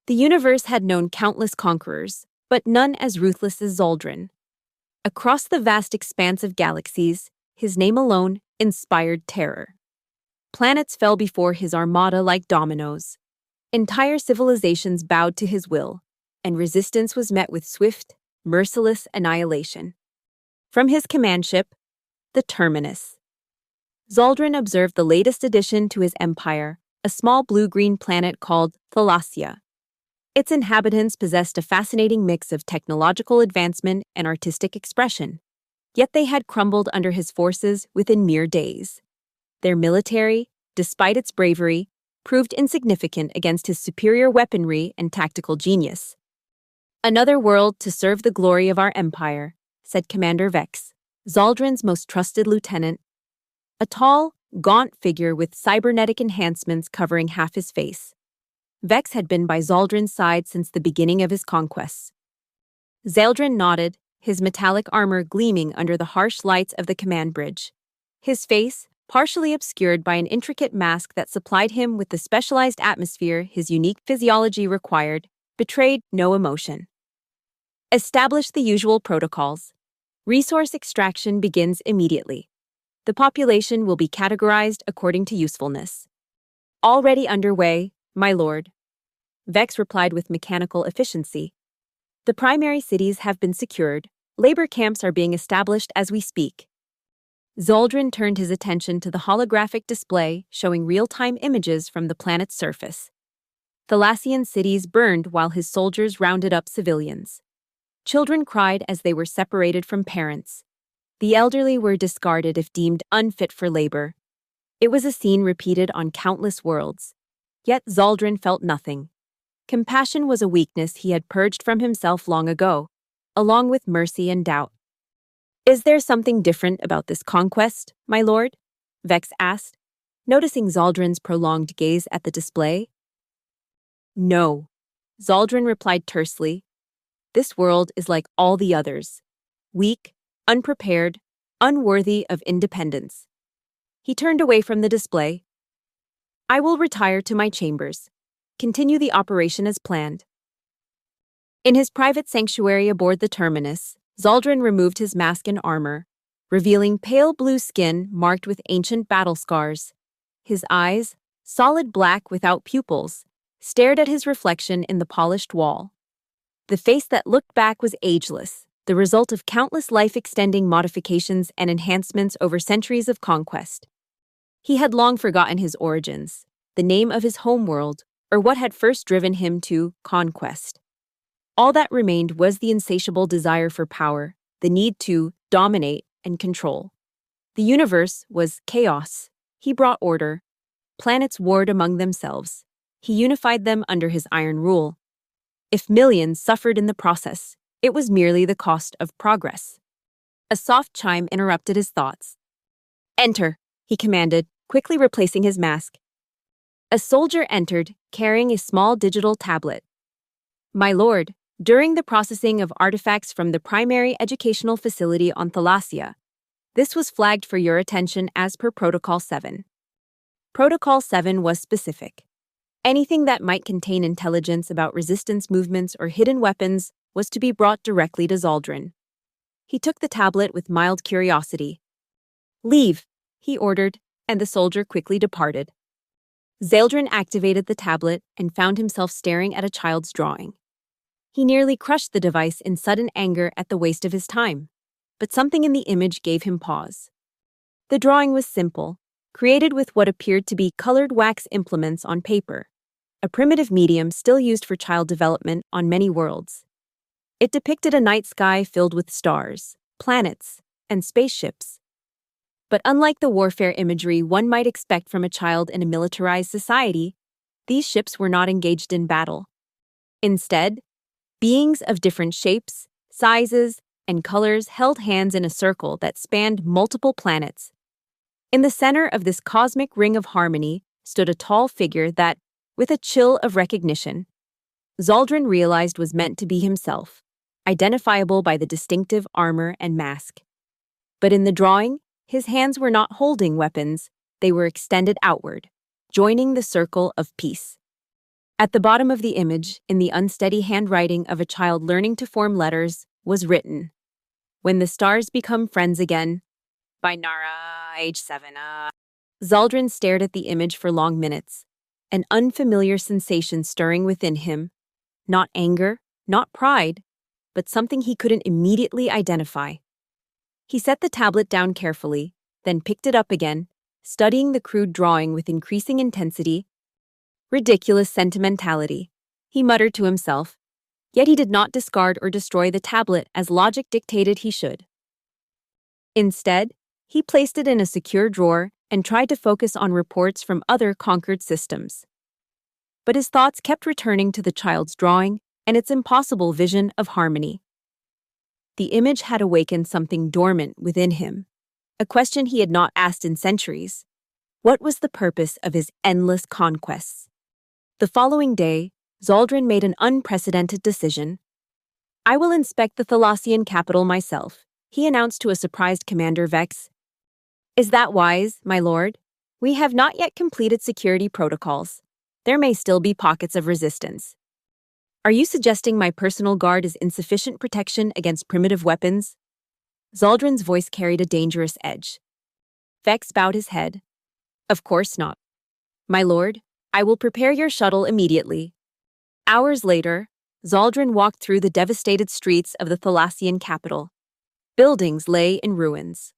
The universe had known countless conquerors, but none as ruthless as Zoldrin. Across the vast expanse of galaxies, his name alone inspired terror. Planets fell before his armada like dominoes. Entire civilizations bowed to his will, and resistance was met with swift, merciless annihilation. From his command ship, the Terminus, Zoldrin observed the latest addition to his empire, a small blue-green planet called Thalassia. Its inhabitants possessed a fascinating mix of technological advancement and artistic expression, yet they had crumbled under his forces within mere days. Their military, despite its bravery, proved insignificant against his superior weaponry and tactical genius. "Another world to serve the glory of our empire," said Commander Vex, Zoldrin's most trusted lieutenant. A tall, gaunt figure with cybernetic enhancements covering half his face. Vex had been by Zoldrin's side since the beginning of his conquests. Zoldrin nodded, his metallic armor gleaming under the harsh lights of the command bridge. His face, partially obscured by an intricate mask that supplied him with the specialized atmosphere his unique physiology required, betrayed no emotion. "Establish the usual protocols. Resource extraction begins immediately. The population will be categorized according to usefulness." "Already underway, my lord," Vex replied with mechanical efficiency. "The primary cities have been secured. Labor camps are being established as we speak." Zoldrin turned his attention to the holographic display showing real-time images from the planet's surface. Thalassian cities burned while his soldiers rounded up civilians. Children cried as they were separated from parents. The elderly were discarded if deemed unfit for labor. It was a scene repeated on countless worlds. Yet Zoldrin felt nothing. Compassion was a weakness he had purged from himself long ago, along with mercy and doubt. "Is there something different about this conquest, my lord?" Vex asked, noticing Zoldrin's prolonged gaze at the display. "No," Zoldrin replied tersely. "This world is like all the others. Weak, unprepared, unworthy of independence." He turned away from the display. "I will retire to my chambers. Continue the operation as planned." In his private sanctuary aboard the Terminus, Zoldrin removed his mask and armor, revealing pale blue skin marked with ancient battle scars. His eyes, solid black without pupils, stared at his reflection in the polished wall. The face that looked back was ageless, the result of countless life-extending modifications and enhancements over centuries of conquest. He had long forgotten his origins, the name of his homeworld, or what had first driven him to conquest. All that remained was the insatiable desire for power, the need to dominate and control. The universe was chaos. He brought order. Planets warred among themselves. He unified them under his iron rule. If millions suffered in the process, it was merely the cost of progress. A soft chime interrupted his thoughts. "Enter," he commanded, quickly replacing his mask. A soldier entered, carrying a small digital tablet. "My lord, during the processing of artifacts from the primary educational facility on Thalassia, this was flagged for your attention as per Protocol 7. Protocol 7 was specific. Anything that might contain intelligence about resistance movements or hidden weapons was to be brought directly to Zoldrin." He took the tablet with mild curiosity. "Leave," he ordered, and the soldier quickly departed. Zoldrin activated the tablet and found himself staring at a child's drawing. He nearly crushed the device in sudden anger at the waste of his time, but something in the image gave him pause. The drawing was simple, created with what appeared to be colored wax implements on paper, a primitive medium still used for child development on many worlds. It depicted a night sky filled with stars, planets, and spaceships. But unlike the warfare imagery one might expect from a child in a militarized society, these ships were not engaged in battle. Instead, beings of different shapes, sizes, and colors held hands in a circle that spanned multiple planets. In the center of this cosmic ring of harmony stood a tall figure that, with a chill of recognition, Zoldrin realized was meant to be himself, identifiable by the distinctive armor and mask. But in the drawing, his hands were not holding weapons, they were extended outward, joining the circle of peace. At the bottom of the image, in the unsteady handwriting of a child learning to form letters, was written, "When the stars become friends again," by Nara, age 7. Zaldrun stared at the image for long minutes, an unfamiliar sensation stirring within him. Not anger, not pride, but something he couldn't immediately identify. He set the tablet down carefully, then picked it up again, studying the crude drawing with increasing intensity. Ridiculous sentimentality, he muttered to himself, yet he did not discard or destroy the tablet as logic dictated he should. Instead, he placed it in a secure drawer and tried to focus on reports from other conquered systems. But his thoughts kept returning to the child's drawing and its impossible vision of harmony. The image had awakened something dormant within him, a question he had not asked in centuries. What was the purpose of his endless conquests? The following day, Zaldrun made an unprecedented decision. "I will inspect the Thalassian capital myself," he announced to a surprised Commander Vex. "Is that wise, my lord? We have not yet completed security protocols. There may still be pockets of resistance. Are you suggesting my personal guard is insufficient protection against primitive weapons?" Zaldrun's voice carried a dangerous edge. Vex bowed his head. "Of course not. My lord, I will prepare your shuttle immediately." Hours later, Zaldrun walked through the devastated streets of the Thalassian capital. Buildings lay in ruins,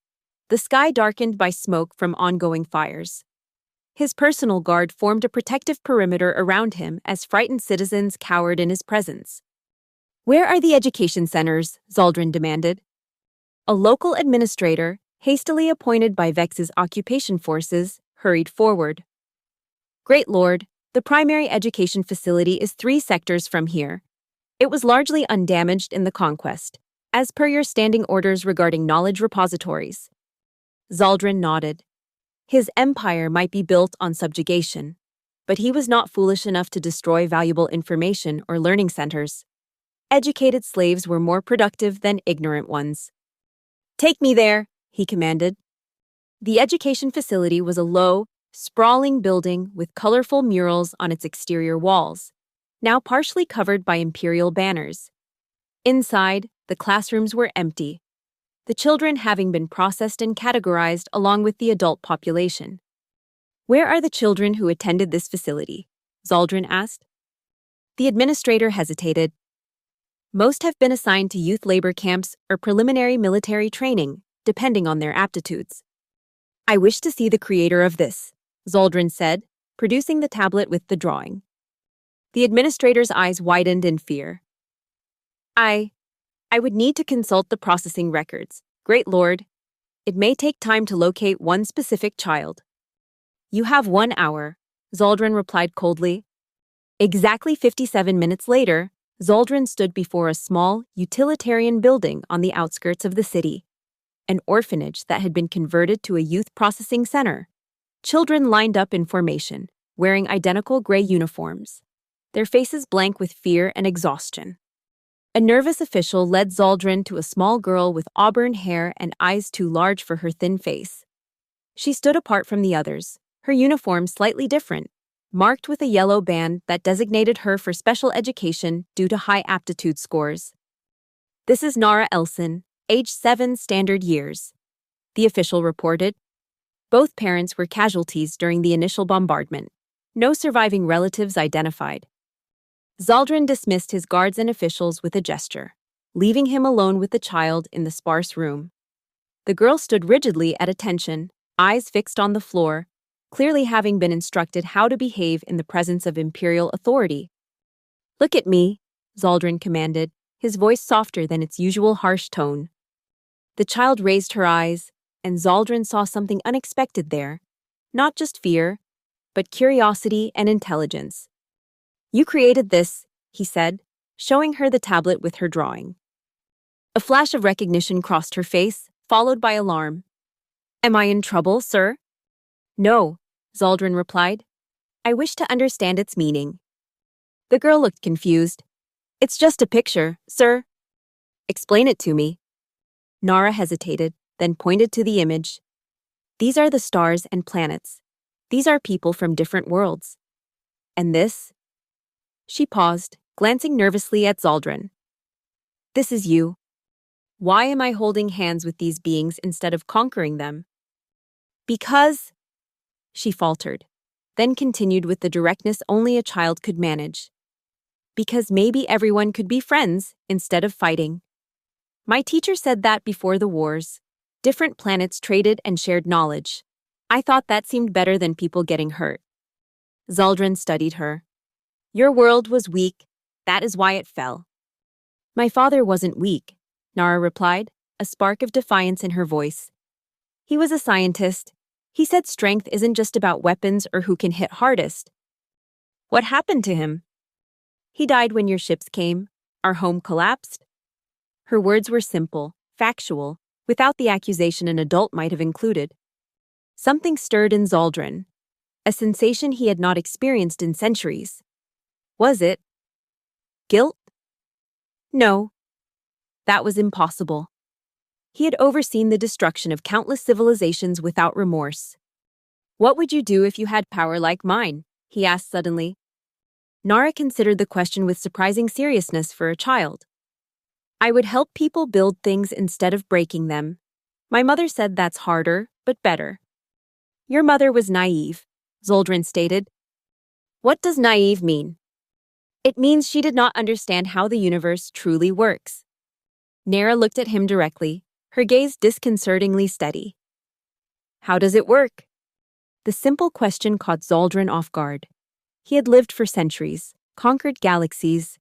the sky darkened by smoke from ongoing fires. His personal guard formed a protective perimeter around him as frightened citizens cowered in his presence. "Where are the education centers?" Zaldrun demanded. A local administrator, hastily appointed by Vex's occupation forces, hurried forward. "Great Lord, the primary education facility is 3 sectors from here. It was largely undamaged in the conquest, as per your standing orders regarding knowledge repositories." Zaldrun nodded. His empire might be built on subjugation, but he was not foolish enough to destroy valuable information or learning centers. Educated slaves were more productive than ignorant ones. "Take me there," he commanded. The education facility was a low, sprawling building with colorful murals on its exterior walls, now partially covered by imperial banners. Inside, the classrooms were empty, the children having been processed and categorized along with the adult population. "Where are the children who attended this facility?" Zaldrun asked. The administrator hesitated. "Most have been assigned to youth labor camps or preliminary military training, depending on their aptitudes." "I wish to see the creator of this," Zaldrun said, producing the tablet with the drawing. The administrator's eyes widened in fear. I would need to consult the processing records, Great Lord. It may take time to locate one specific child." "You have 1 hour," Zaldrun replied coldly. Exactly 57 minutes later, Zaldrun stood before a small, utilitarian building on the outskirts of the city, an orphanage that had been converted to a youth processing center. Children lined up in formation, wearing identical gray uniforms, their faces blank with fear and exhaustion. A nervous official led Zaldrun to a small girl with auburn hair and eyes too large for her thin face. She stood apart from the others, her uniform slightly different, marked with a yellow band that designated her for special education due to high aptitude scores. "This is Nara Elson, age 7 standard years," the official reported. Both parents were casualties during the initial bombardment. No surviving relatives identified. Zaldrun dismissed his guards and officials with a gesture, leaving him alone with the child in the sparse room. The girl stood rigidly at attention, eyes fixed on the floor, clearly having been instructed how to behave in the presence of imperial authority. "Look at me," Zaldrun commanded, his voice softer than its usual harsh tone. The child raised her eyes, and Zaldrun saw something unexpected there, not just fear, but curiosity and intelligence. "You created this," he said, showing her the tablet with her drawing. A flash of recognition crossed her face, followed by alarm. "Am I in trouble, sir?" "No," Zaldrun replied. "I wish to understand its meaning." The girl looked confused. "It's just a picture, sir." "Explain it to me." Nara hesitated, then pointed to the image. "These are the stars and planets. These are people from different worlds. And this? She paused, glancing nervously at Zaldrun. This is you. Why am I holding hands with these beings instead of conquering them? Because, she faltered, then continued with the directness only a child could manage. Because maybe everyone could be friends instead of fighting. My teacher said that before the wars. Different planets traded and shared knowledge. I thought that seemed better than people getting hurt. Zaldrun studied her. Your world was weak. That is why it fell. My father wasn't weak, Nara replied, a spark of defiance in her voice. He was a scientist. He said strength isn't just about weapons or who can hit hardest. What happened to him? He died when your ships came. Our home collapsed. Her words were simple, factual, without the accusation an adult might have included. Something stirred in Zaldrun, a sensation he had not experienced in centuries. Was it guilt? No. That was impossible. He had overseen the destruction of countless civilizations without remorse. What would you do if you had power like mine? He asked suddenly. Nara considered the question with surprising seriousness for a child. I would help people build things instead of breaking them. My mother said that's harder, but better. Your mother was naive, Zaldrun stated. What does naive mean? It means she did not understand how the universe truly works. Nara looked at him directly, her gaze disconcertingly steady. How does it work? The simple question caught Zaldrun off guard. He had lived for centuries, conquered galaxies,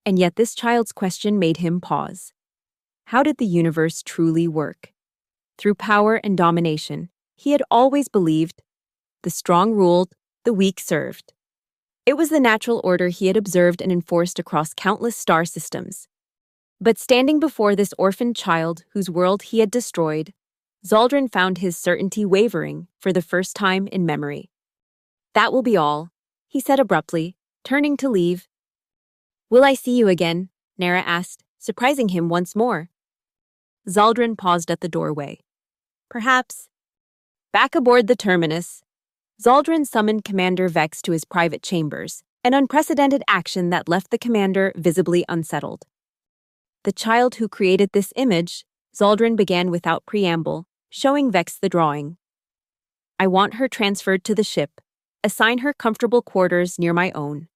and yet this child's question made him pause. How did the universe truly work? Through power and domination, he had always believed, the strong ruled, the weak served. It was the natural order he had observed and enforced across countless star systems. But standing before this orphaned child whose world he had destroyed, Zaldrun found his certainty wavering for the first time in memory. That will be all, he said abruptly, turning to leave. Will I see you again? Nara asked, surprising him once more. Zaldrun paused at the doorway. Perhaps. Back aboard the terminus, Zaldrun summoned Commander Vex to his private chambers, an unprecedented action that left the commander visibly unsettled. The child who created this image, Zaldrun began without preamble, showing Vex the drawing. I want her transferred to the ship. Assign her comfortable quarters near my own.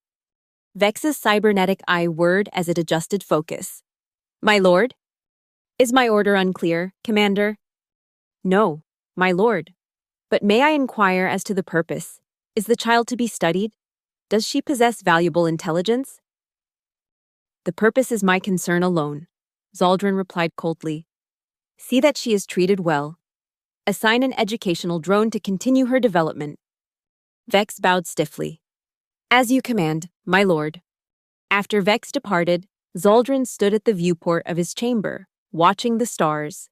Vex's cybernetic eye whirred as it adjusted focus. My lord? Is my order unclear, Commander? No, my lord. But may I inquire as to the purpose? Is the child to be studied? Does she possess valuable intelligence? The purpose is my concern alone, Zaldrun replied coldly. See that she is treated well. Assign an educational drone to continue her development. Vex bowed stiffly. As you command, my lord. After Vex departed, Zaldrun stood at the viewport of his chamber, watching the stars.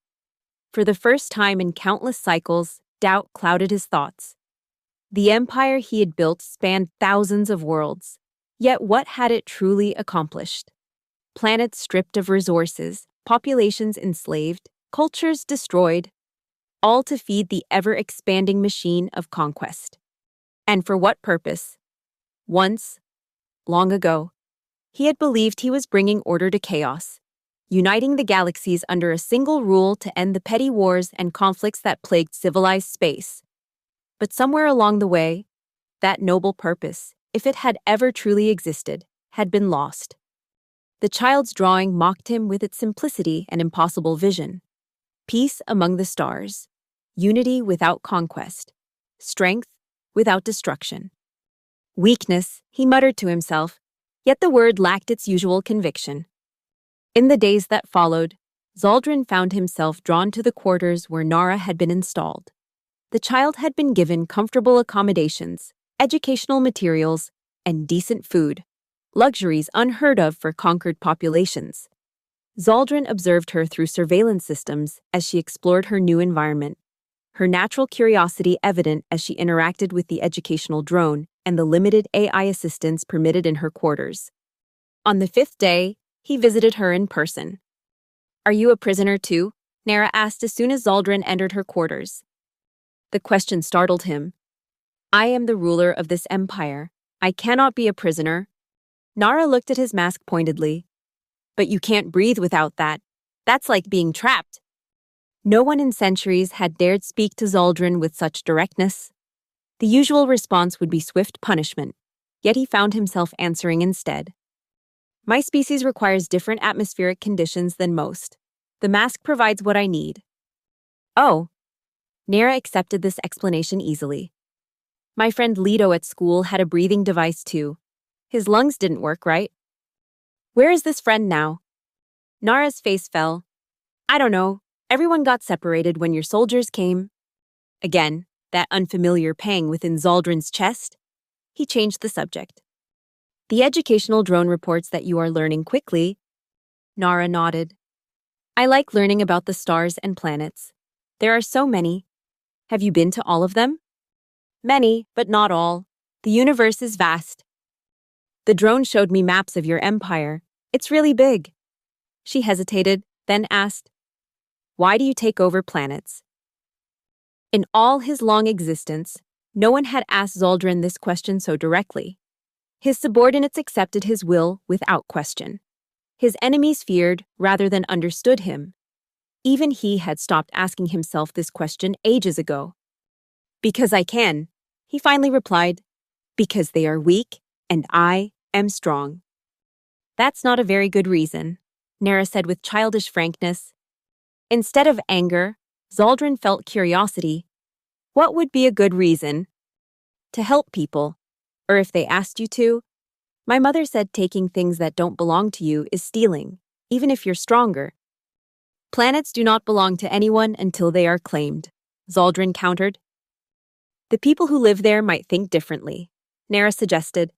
For the first time in countless cycles, doubt clouded his thoughts. The empire he had built spanned thousands of worlds, yet what had it truly accomplished? Planets stripped of resources, populations enslaved, cultures destroyed, all to feed the ever-expanding machine of conquest. And for what purpose? Once, long ago, he had believed he was bringing order to chaos, uniting the galaxies under a single rule to end the petty wars and conflicts that plagued civilized space. But somewhere along the way, that noble purpose, if it had ever truly existed, had been lost. The child's drawing mocked him with its simplicity and impossible vision. Peace among the stars, unity without conquest, strength without destruction. Weakness, he muttered to himself, yet the word lacked its usual conviction. In the days that followed, Zaldrun found himself drawn to the quarters where Nara had been installed. The child had been given comfortable accommodations, educational materials, and decent food, luxuries unheard of for conquered populations. Zaldrun observed her through surveillance systems as she explored her new environment, her natural curiosity evident as she interacted with the educational drone and the limited AI assistance permitted in her quarters. On the 5th day, he visited her in person. Are you a prisoner too? Nara asked as soon as Zaldrun entered her quarters. The question startled him. I am the ruler of this empire. I cannot be a prisoner. Nara looked at his mask pointedly. But you can't breathe without that. That's like being trapped. No one in centuries had dared speak to Zoldrin with such directness. The usual response would be swift punishment, yet he found himself answering instead. My species requires different atmospheric conditions than most. The mask provides what I need. Oh. Nara accepted this explanation easily. My friend Leto at school had a breathing device too. His lungs didn't work right. Where is this friend now? Nara's face fell. I don't know. Everyone got separated when your soldiers came. Again, that unfamiliar pang within Zoldrin's chest. He changed the subject. The educational drone reports that you are learning quickly. Nara nodded. I like learning about the stars and planets. There are so many. Have you been to all of them? Many, but not all. The universe is vast. The drone showed me maps of your empire. It's really big. She hesitated, then asked, why do you take over planets? In all his long existence, no one had asked Zoldrin this question so directly. His subordinates accepted his will without question. His enemies feared rather than understood him. Even he had stopped asking himself this question ages ago. Because I can, he finally replied. Because they are weak, and I am strong. That's not a very good reason, Nara said with childish frankness. Instead of anger, Zoldrin felt curiosity. What would be a good reason? To help people, or if they asked you to. My mother said taking things that don't belong to you is stealing, even if you're stronger. Planets do not belong to anyone until they are claimed, Zoldrin countered. The people who live there might think differently, Nara suggested.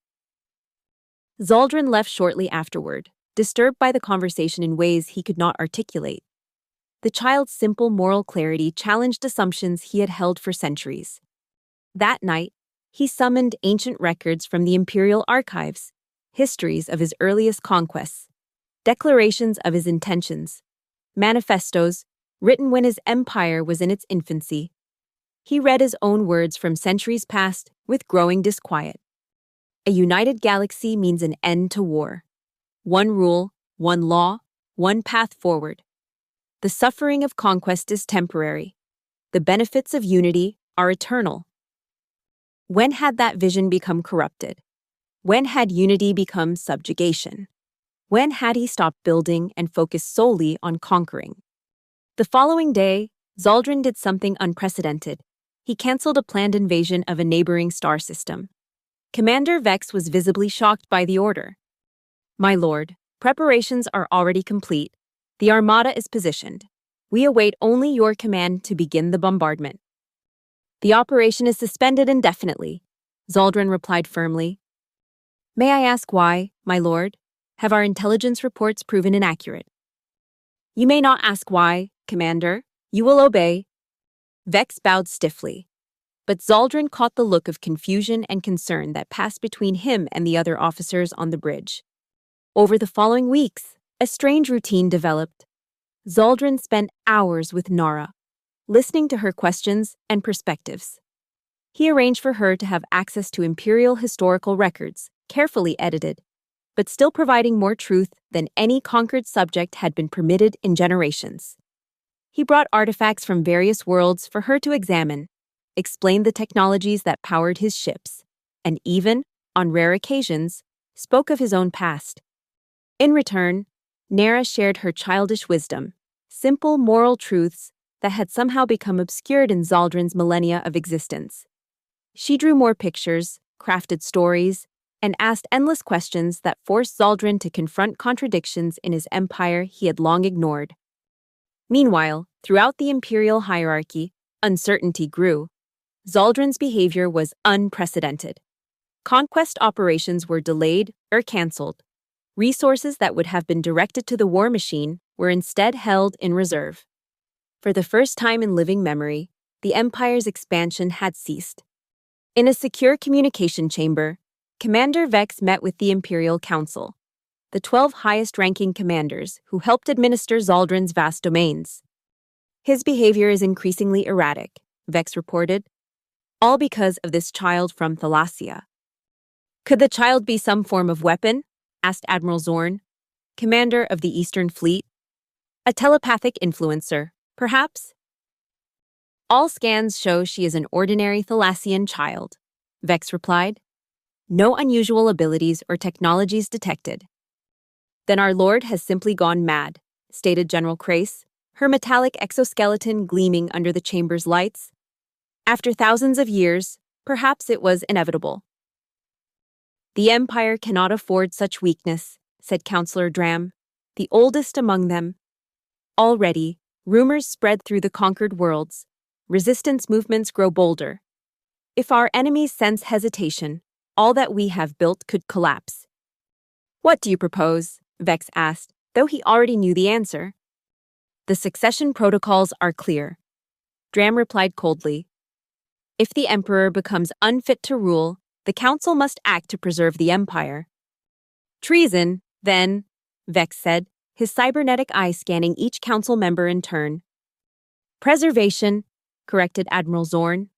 Zoldrin left shortly afterward, disturbed by the conversation in ways he could not articulate. The child's simple moral clarity challenged assumptions he had held for centuries. That night, he summoned ancient records from the imperial archives, histories of his earliest conquests, declarations of his intentions, manifestos written when his empire was in its infancy. He read his own words from centuries past with growing disquiet. A united galaxy means an end to war. One rule, one law, one path forward. The suffering of conquest is temporary. The benefits of unity are eternal. When had that vision become corrupted? When had unity become subjugation? When had he stopped building and focused solely on conquering? The following day, Zoldrin did something unprecedented. He canceled a planned invasion of a neighboring star system. Commander Vex was visibly shocked by the order. My lord, preparations are already complete. The armada is positioned. We await only your command to begin the bombardment. The operation is suspended indefinitely, Zoldrin replied firmly. May I ask why, my lord? Have our intelligence reports proven inaccurate? You may not ask why, Commander. You will obey. Vex bowed stiffly. But Zoldrin caught the look of confusion and concern that passed between him and the other officers on the bridge. Over the following weeks, a strange routine developed. Zoldrin spent hours with Nara, listening to her questions and perspectives. He arranged for her to have access to imperial historical records, carefully edited, but still providing more truth than any conquered subject had been permitted in generations. He brought artifacts from various worlds for her to examine, explained the technologies that powered his ships, and even, on rare occasions, spoke of his own past. In return, Nara shared her childish wisdom, simple moral truths that had somehow become obscured in Zoldrin's millennia of existence. She drew more pictures, crafted stories, and asked endless questions that forced Zoldrin to confront contradictions in his empire he had long ignored. Meanwhile, throughout the imperial hierarchy, uncertainty grew. Zoldrin's behavior was unprecedented. Conquest operations were delayed or cancelled. Resources that would have been directed to the war machine were instead held in reserve. For the first time in living memory, the Empire's expansion had ceased. In a secure communication chamber, Commander Vex met with the Imperial Council, the 12 highest-ranking commanders who helped administer Zoldrin's vast domains. His behavior is increasingly erratic, Vex reported, all because of this child from Thalassia. Could the child be some form of weapon? asked Admiral Zorn, commander of the Eastern Fleet. A telepathic influencer, perhaps? All scans show she is an ordinary Thalassian child, Vex replied. No unusual abilities or technologies detected. Then our Lord has simply gone mad, stated General Crace, her metallic exoskeleton gleaming under the chamber's lights. After thousands of years, perhaps it was inevitable. The Empire cannot afford such weakness, said Counselor Dram, the oldest among them. Already, rumors spread through the conquered worlds. Resistance movements grow bolder. If our enemies sense hesitation, all that we have built could collapse. What do you propose? Vex asked, though he already knew the answer. The succession protocols are clear. Dram replied coldly. If the Emperor becomes unfit to rule, the Council must act to preserve the Empire. Treason, then, Vex said, his cybernetic eye scanning each Council member in turn. Preservation, corrected Admiral Zorn.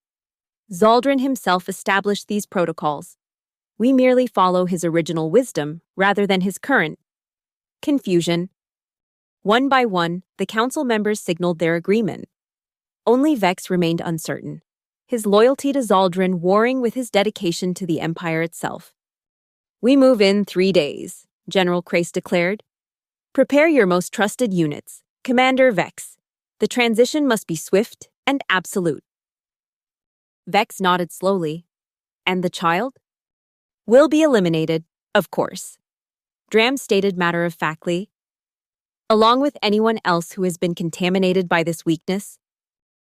Zaldrun himself established these protocols. We merely follow his original wisdom rather than his current. Confusion. One by one, the Council members signaled their agreement. Only Vex remained uncertain, his loyalty to Zaldrun warring with his dedication to the Empire itself. We move in 3 days, General Crace declared. Prepare your most trusted units, Commander Vex. The transition must be swift and absolute. Vex nodded slowly. And the child? Will be eliminated, of course. Dram stated matter-of-factly. Along with anyone else who has been contaminated by this weakness.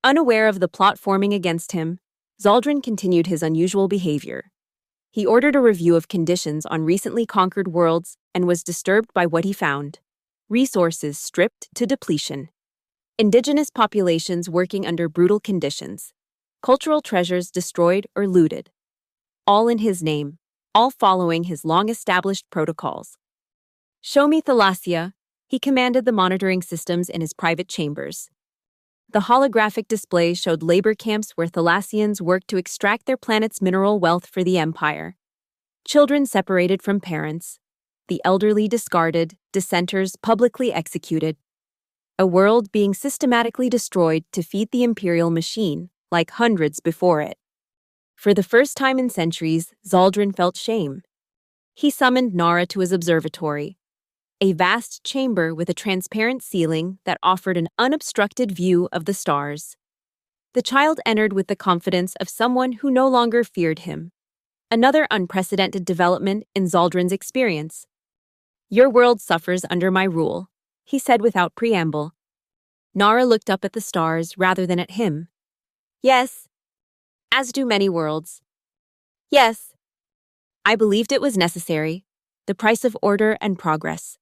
Unaware of the plot forming against him, Zaldrun continued his unusual behavior. He ordered a review of conditions on recently conquered worlds and was disturbed by what he found. Resources stripped to depletion. Indigenous populations working under brutal conditions. Cultural treasures destroyed or looted. All in his name, all following his long-established protocols. Show me Thalassia, he commanded the monitoring systems in his private chambers. The holographic display showed labor camps where Thalassians worked to extract their planet's mineral wealth for the Empire. Children separated from parents. The elderly discarded, dissenters publicly executed. A world being systematically destroyed to feed the Imperial machine, like hundreds before it. For the first time in centuries, Zaldrun felt shame. He summoned Nara to his observatory, a vast chamber with a transparent ceiling that offered an unobstructed view of the stars. The child entered with the confidence of someone who no longer feared him. Another unprecedented development in Zaldrun's experience. Your world suffers under my rule, he said without preamble. Nara looked up at the stars rather than at him. Yes. As do many worlds. Yes. I believed it was necessary. The price of order and progress.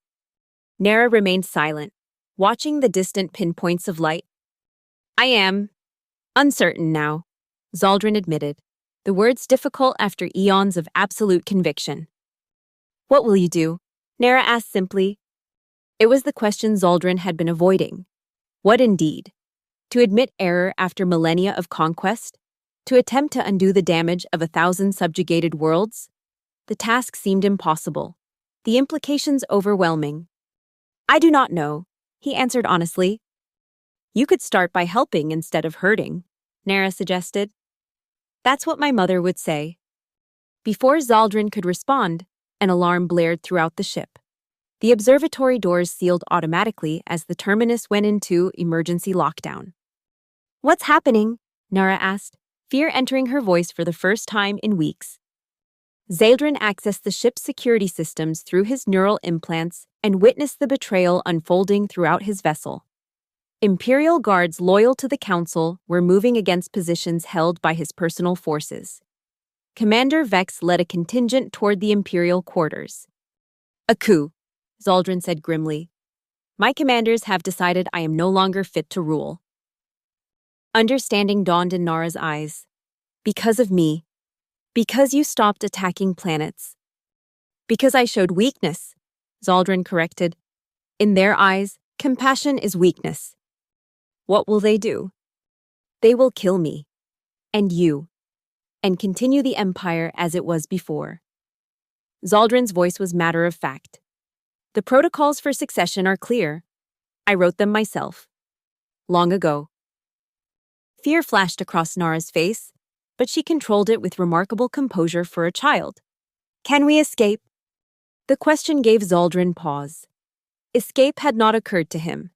Nara remained silent, watching the distant pinpoints of light. I am uncertain now, Zaldrun admitted, the words difficult after eons of absolute conviction. What will you do? Nara asked simply. It was the question Zaldrun had been avoiding. What indeed? To admit error after millennia of conquest? To attempt to undo the damage of 1,000 subjugated worlds? The task seemed impossible. The implications overwhelming. I do not know, he answered honestly. You could start by helping instead of hurting, Nara suggested. That's what my mother would say. Before Zaldrun could respond, an alarm blared throughout the ship. The observatory doors sealed automatically as the terminus went into emergency lockdown. What's happening? Nara asked, fear entering her voice for the first time in weeks. Zaldrun accessed the ship's security systems through his neural implants and witnessed the betrayal unfolding throughout his vessel. Imperial guards loyal to the Council were moving against positions held by his personal forces. Commander Vex led a contingent toward the Imperial quarters. A coup, Zaldrun said grimly. My commanders have decided I am no longer fit to rule. Understanding dawned in Nara's eyes. Because of me. Because you stopped attacking planets. Because I showed weakness, Zaldrun corrected. In their eyes, compassion is weakness. What will they do? They will kill me. And you. And continue the empire as it was before. Zaldrin's voice was matter of fact. The protocols for succession are clear. I wrote them myself. Long ago. Fear flashed across Nara's face, but she controlled it with remarkable composure for a child. Can we escape? The question gave Zaldrin pause. Escape had not occurred to him.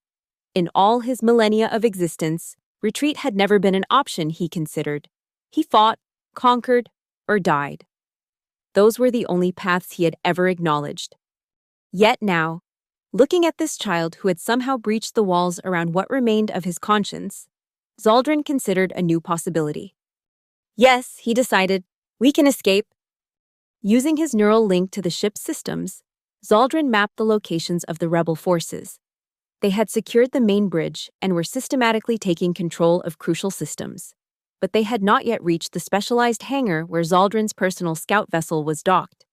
In all his millennia of existence, retreat had never been an option he considered. He fought, conquered, or died. Those were the only paths he had ever acknowledged. Yet now, looking at this child who had somehow breached the walls around what remained of his conscience, Zaldrin considered a new possibility. Yes, he decided, we can escape. Using his neural link to the ship's systems, Zaldrin mapped the locations of the rebel forces. They had secured the main bridge and were systematically taking control of crucial systems. But they had not yet reached the specialized hangar where Zaldrin's personal scout vessel was docked.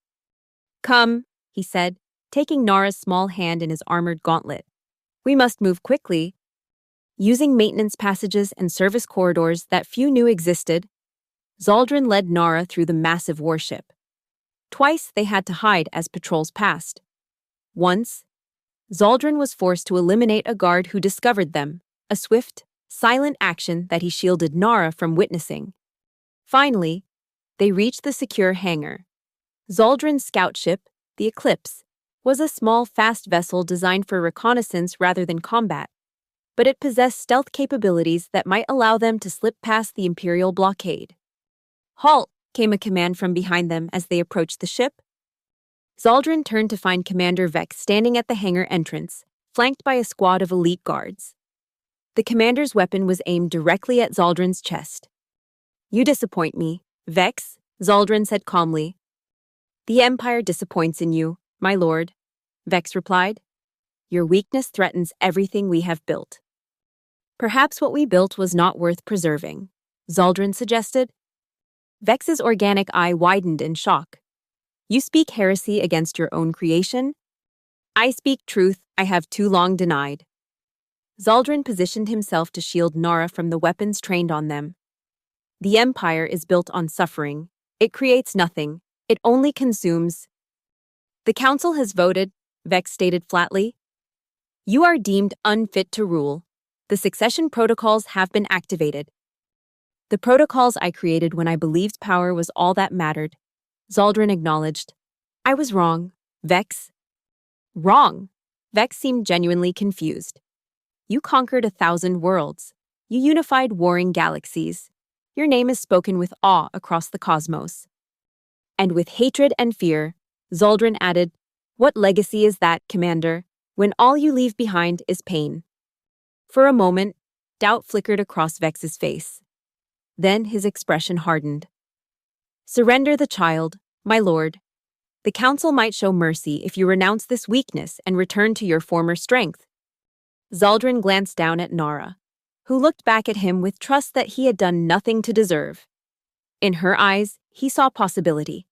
Come, he said, taking Nara's small hand in his armored gauntlet. We must move quickly. Using maintenance passages and service corridors that few knew existed, Zaldrin led Nara through the massive warship. Twice they had to hide as patrols passed. Once, Zaldrin was forced to eliminate a guard who discovered them, a swift, silent action that he shielded Nara from witnessing. Finally, they reached the secure hangar. Zaldrin's scout ship, the Eclipse, was a small, fast vessel designed for reconnaissance rather than combat, but it possessed stealth capabilities that might allow them to slip past the Imperial blockade. Halt! Came a command from behind them as they approached the ship. Zaldrin turned to find Commander Vex standing at the hangar entrance, flanked by a squad of elite guards. The commander's weapon was aimed directly at Zaldrin's chest. You disappoint me, Vex, Zaldrin said calmly. The Empire disappoints in you, my lord, Vex replied. Your weakness threatens everything we have built. Perhaps what we built was not worth preserving, Zaldrin suggested. Vex's organic eye widened in shock. You speak heresy against your own creation? I speak truth I have too long denied. Zaldrin positioned himself to shield Nara from the weapons trained on them. The Empire is built on suffering. It creates nothing. It only consumes. The Council has voted, Vex stated flatly. You are deemed unfit to rule. The succession protocols have been activated. The protocols I created when I believed power was all that mattered, Zaldrin acknowledged. I was wrong, Vex. Wrong? Vex seemed genuinely confused. You conquered 1,000 worlds. You unified warring galaxies. Your name is spoken with awe across the cosmos. And with hatred and fear, Zaldrin added, what legacy is that, Commander, when all you leave behind is pain? For a moment, doubt flickered across Vex's face. Then his expression hardened. Surrender the child, my lord. The Council might show mercy if you renounce this weakness and return to your former strength. Zaldrin glanced down at Nara, who looked back at him with trust that he had done nothing to deserve. In her eyes, he saw possibility.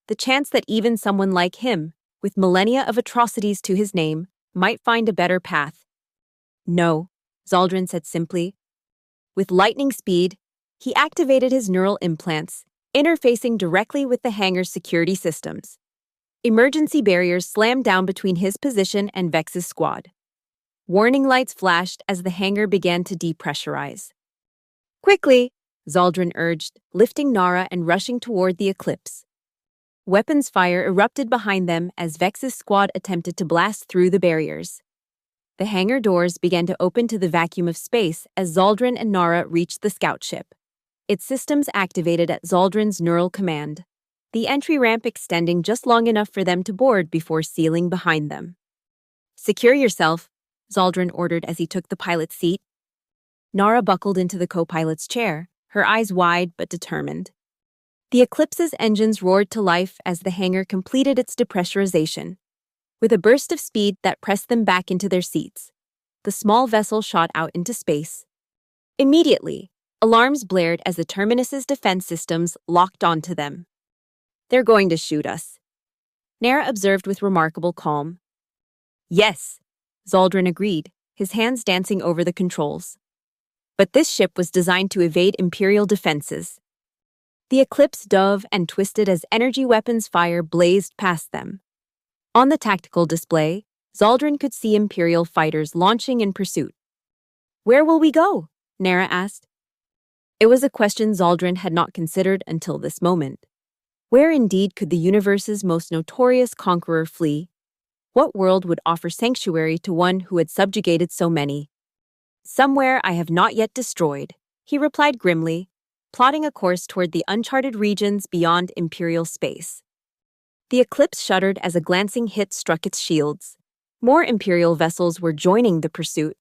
The chance that even someone like him, with millennia of atrocities to his name, might find a better path. No, Zaldrin said simply. With lightning speed, he activated his neural implants, interfacing directly with the hangar's security systems. Emergency barriers slammed down between his position and Vex's squad. Warning lights flashed as the hangar began to depressurize. Quickly, Zaldrin urged, lifting Nara and rushing toward the Eclipse. Weapons fire erupted behind them as Vex's squad attempted to blast through the barriers. The hangar doors began to open to the vacuum of space as Zaldrin and Nara reached the scout ship. Its systems activated at Zaldrin's neural command, the entry ramp extending just long enough for them to board before sealing behind them. Secure yourself, Zaldrin ordered as he took the pilot's seat. Nara buckled into the co-pilot's chair, her eyes wide but determined. The Eclipse's engines roared to life as the hangar completed its depressurization. With a burst of speed that pressed them back into their seats, the small vessel shot out into space. Immediately, alarms blared as the Terminus's defense systems locked onto them. They're going to shoot us, Nara observed with remarkable calm. Yes, Zaldrin agreed, his hands dancing over the controls. But this ship was designed to evade Imperial defenses. The eclipse dove and twisted as energy weapons fire blazed past them. On the tactical display, Zaldrun could see Imperial fighters launching in pursuit. "Where will we go?" Nara asked. It was a question Zaldrun had not considered until this moment. Where indeed could the universe's most notorious conqueror flee? What world would offer sanctuary to one who had subjugated so many? "Somewhere I have not yet destroyed," he replied grimly, plotting a course toward the uncharted regions beyond Imperial space. The eclipse shuddered as a glancing hit struck its shields. More Imperial vessels were joining the pursuit.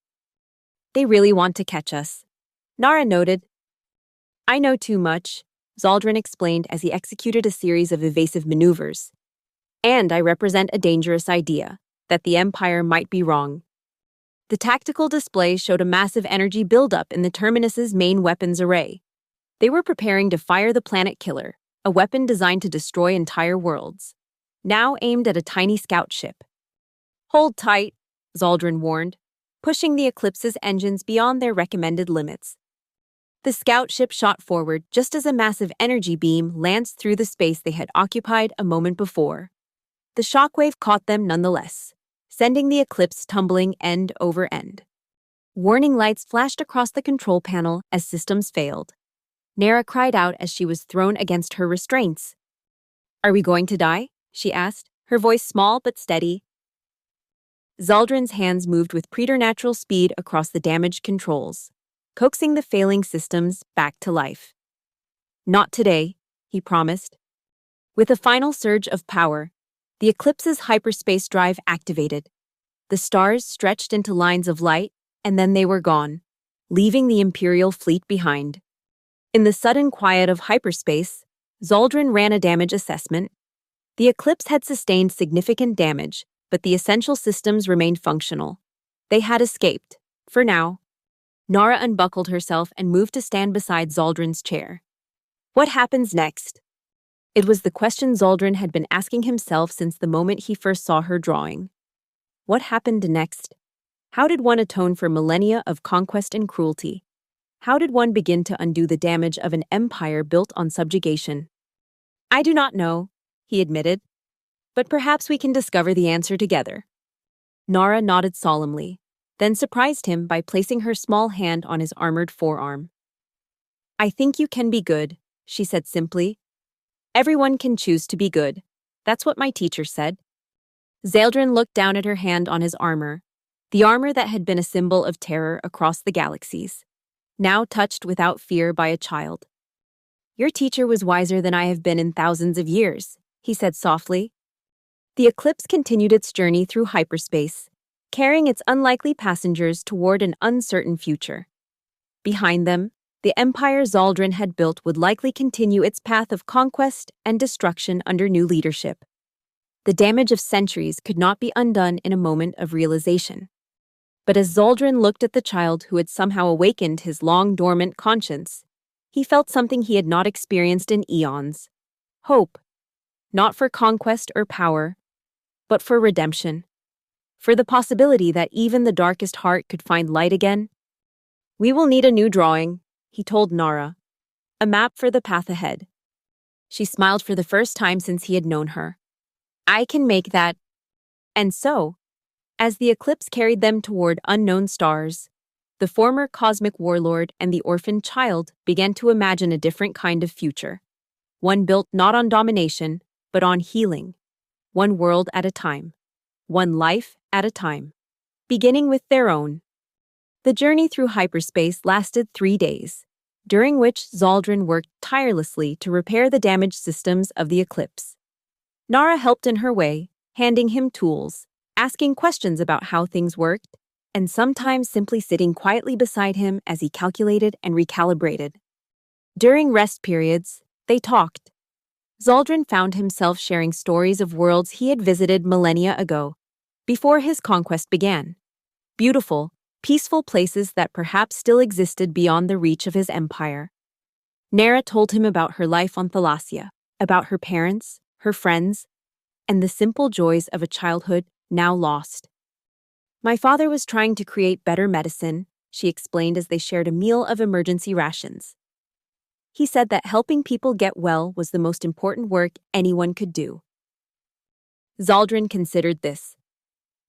"They really want to catch us," Nara noted. "I know too much," Zaldrun explained as he executed a series of evasive maneuvers. "And I represent a dangerous idea, that the Empire might be wrong." The tactical display showed a massive energy buildup in the Terminus's main weapons array. They were preparing to fire the Planet Killer, a weapon designed to destroy entire worlds, now aimed at a tiny scout ship. "Hold tight," Zaldrun warned, pushing the Eclipse's engines beyond their recommended limits. The scout ship shot forward just as a massive energy beam lanced through the space they had occupied a moment before. The shockwave caught them nonetheless, sending the Eclipse tumbling end over end. Warning lights flashed across the control panel as systems failed. Nara cried out as she was thrown against her restraints. "Are we going to die?" she asked, her voice small but steady. Zaldrun's hands moved with preternatural speed across the damaged controls, coaxing the failing systems back to life. "Not today," he promised. With a final surge of power, the Eclipse's hyperspace drive activated. The stars stretched into lines of light, and then they were gone, leaving the Imperial fleet behind. In the sudden quiet of hyperspace, Zaldrun ran a damage assessment. The Eclipse had sustained significant damage, but the essential systems remained functional. They had escaped, for now. Nara unbuckled herself and moved to stand beside Zaldrun's chair. "What happens next?" It was the question Zaldrun had been asking himself since the moment he first saw her drawing. What happened next? How did one atone for millennia of conquest and cruelty? How did one begin to undo the damage of an empire built on subjugation? "I do not know," he admitted, "but perhaps we can discover the answer together." Nara nodded solemnly, then surprised him by placing her small hand on his armored forearm. "I think you can be good," she said simply. "Everyone can choose to be good. That's what my teacher said." Zaldrun looked down at her hand on his armor, the armor that had been a symbol of terror across the galaxies, now touched without fear by a child. "Your teacher was wiser than I have been in thousands of years," he said softly. The Eclipse continued its journey through hyperspace, carrying its unlikely passengers toward an uncertain future. Behind them, the empire Zaldrun had built would likely continue its path of conquest and destruction under new leadership. The damage of centuries could not be undone in a moment of realization. But as Zaldrun looked at the child who had somehow awakened his long-dormant conscience, he felt something he had not experienced in eons. Hope. Not for conquest or power, but for redemption. For the possibility that even the darkest heart could find light again. "We will need a new drawing," he told Nara. "A map for the path ahead." She smiled for the first time since he had known her. "I can make that." And so, as the Eclipse carried them toward unknown stars, the former cosmic warlord and the orphaned child began to imagine a different kind of future. One built not on domination, but on healing. One world at a time. One life at a time. Beginning with their own. The journey through hyperspace lasted 3 days, during which Zaldrun worked tirelessly to repair the damaged systems of the Eclipse. Nara helped in her way, handing him tools, asking questions about how things worked, and sometimes simply sitting quietly beside him as he calculated and recalibrated. During rest periods, they talked. Zaldrun found himself sharing stories of worlds he had visited millennia ago, before his conquest began. Beautiful, peaceful places that perhaps still existed beyond the reach of his empire. Nara told him about her life on Thalassia, about her parents, her friends, and the simple joys of a childhood now lost. "My father was trying to create better medicine," she explained as they shared a meal of emergency rations. He said that helping people get well was the most important work anyone could do. Zaldrun considered this.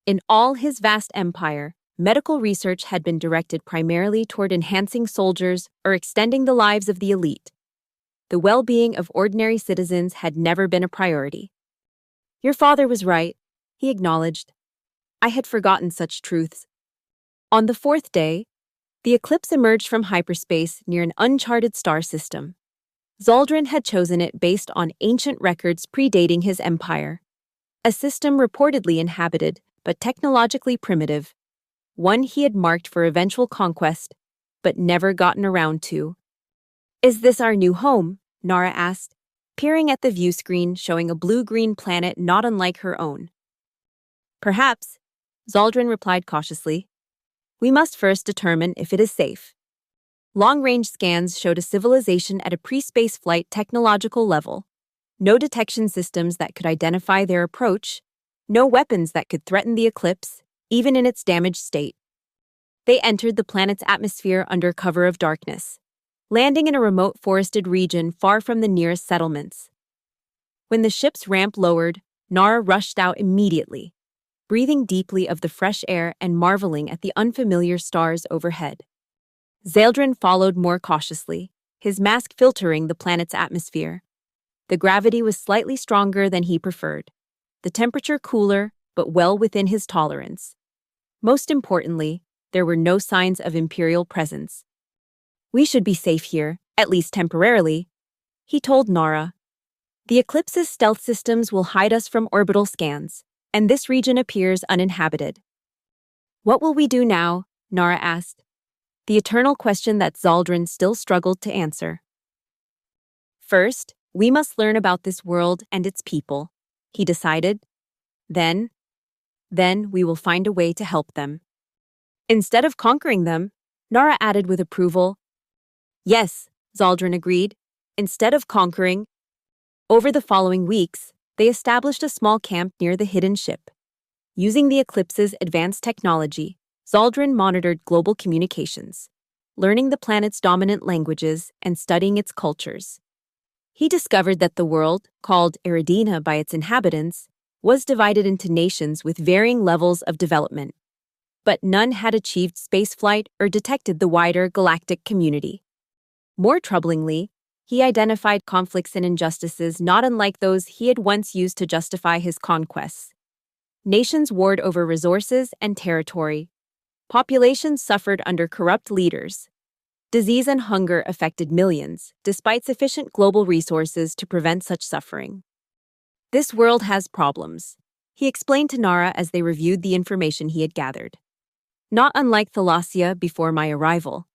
In all his vast empire, medical research had been directed primarily toward enhancing soldiers or extending the lives of the elite. The well-being of ordinary citizens had never been a priority. Your father was right, he acknowledged. I had forgotten such truths. On the fourth day, the eclipse emerged from hyperspace near an uncharted star system. Zaldrun had chosen it based on ancient records predating his empire. A system reportedly inhabited, but technologically primitive. One he had marked for eventual conquest, but never gotten around to. Is this our new home? Nara asked, peering at the view screen showing a blue-green planet not unlike her own. Perhaps, Zaldrun replied cautiously. We must first determine if it is safe. Long-range scans showed a civilization at a pre-space flight technological level. No detection systems that could identify their approach, no weapons that could threaten the eclipse, even in its damaged state. They entered the planet's atmosphere under cover of darkness, landing in a remote forested region far from the nearest settlements. When the ship's ramp lowered, Nara rushed out immediately, breathing deeply of the fresh air and marveling at the unfamiliar stars overhead. Zaldrun followed more cautiously, his mask filtering the planet's atmosphere. The gravity was slightly stronger than he preferred, the temperature cooler, but well within his tolerance. Most importantly, there were no signs of Imperial presence. We should be safe here, at least temporarily, he told Nara. The Eclipse's stealth systems will hide us from orbital scans, and this region appears uninhabited. What will we do now? Nara asked, the eternal question that Zaldrun still struggled to answer. First, we must learn about this world and its people, he decided. Then we will find a way to help them. Instead of conquering them, Nara added with approval. Yes, Zaldrun agreed. Instead of conquering. Over the following weeks, they established a small camp near the hidden ship. Using the Eclipse's advanced technology, Zaldrun monitored global communications, learning the planet's dominant languages and studying its cultures. He discovered that the world, called Eridina by its inhabitants, was divided into nations with varying levels of development. But none had achieved spaceflight or detected the wider galactic community. More troublingly, he identified conflicts and injustices not unlike those he had once used to justify his conquests. Nations warred over resources and territory. Populations suffered under corrupt leaders. Disease and hunger affected millions, despite sufficient global resources to prevent such suffering. This world has problems, he explained to Nara as they reviewed the information he had gathered. Not unlike Thalassia before my arrival.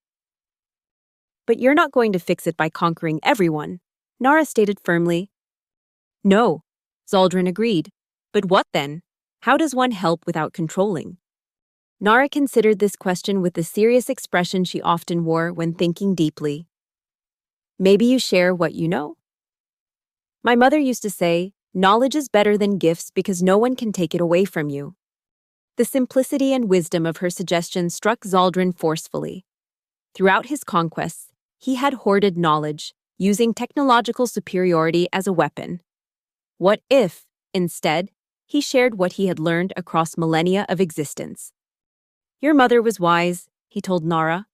But you're not going to fix it by conquering everyone, Nara stated firmly. No, Zaldrun agreed. But what then? How does one help without controlling? Nara considered this question with the serious expression she often wore when thinking deeply. Maybe you share what you know? My mother used to say, knowledge is better than gifts because no one can take it away from you. The simplicity and wisdom of her suggestion struck Zaldrun forcefully. Throughout his conquests, he had hoarded knowledge, using technological superiority as a weapon. What if, instead, he shared what he had learned across millennia of existence? Your mother was wise, he told Nara.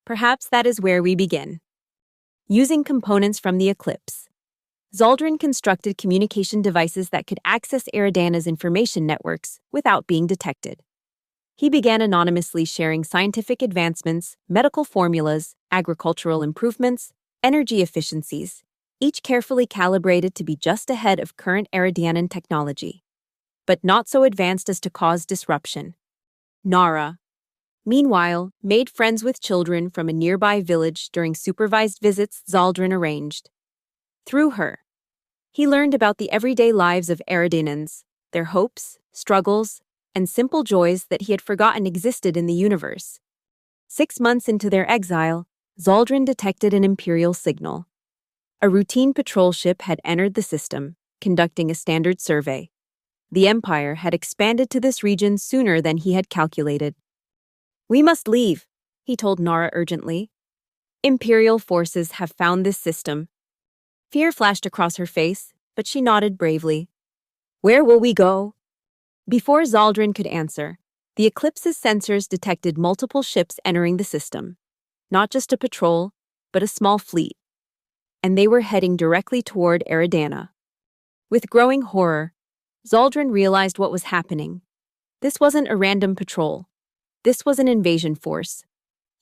Perhaps that is where we begin. Using components from the Eclipse, Zaldrun constructed communication devices that could access Eridana's information networks without being detected. He began anonymously sharing scientific advancements, medical formulas, agricultural improvements, energy efficiencies, each carefully calibrated to be just ahead of current Eridanan technology, but not so advanced as to cause disruption. Nara, meanwhile, made friends with children from a nearby village during supervised visits Zaldrun arranged. Through her, he learned about the everyday lives of Eridanans, their hopes, struggles, and simple joys that he had forgotten existed in the universe. 6 months into their exile, Zaldrun detected an Imperial signal. A routine patrol ship had entered the system, conducting a standard survey. The Empire had expanded to this region sooner than he had calculated. We must leave, he told Nara urgently. Imperial forces have found this system. Fear flashed across her face, but she nodded bravely. Where will we go? Before Zaldrun could answer, the Eclipse's sensors detected multiple ships entering the system. Not just a patrol, but a small fleet. And they were heading directly toward Eridana. With growing horror, Zaldrun realized what was happening. This wasn't a random patrol. This was an invasion force,